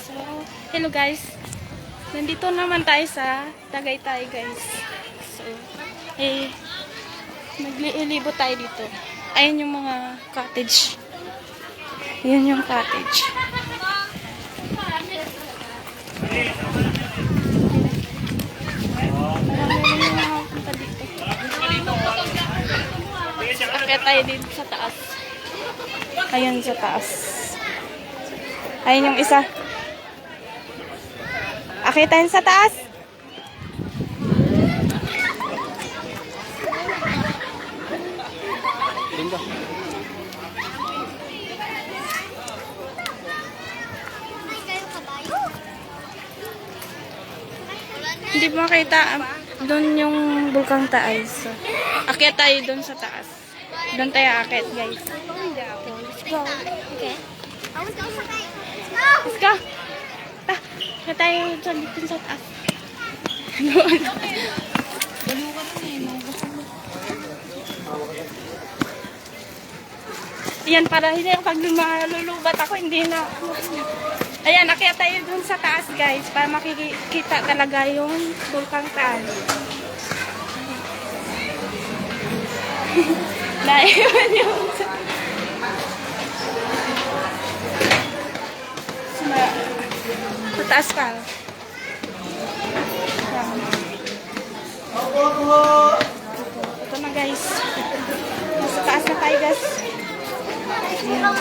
So, hello guys. Nandito naman tayo sa Tagaytay guys. So, naglilibo tayo dito. Ayun yung mga cottage. Yan yung cottage. Marami rin yung mga punta dito. Akit tayo dito sa taas. Ayun sa taas. Ayun yung isa. Akit tayo sa taas. Linda. Hindi makita doon yung Bulkang Taal. So, akyat tayo doon sa taas. Doon tayo akyat, guys. Let's go. Okay. I was going to say, Let's go. Akyat tayo dito sa taas. Ayan, para hindi pag malulubat ako, hindi na. Ayan, akyat tayo dun sa taas, guys, para makikita talaga yung Bulkang Taal. Naiwan yung sa taas pa. Ito na, guys. Nasa taas na tayo, guys. Ayan.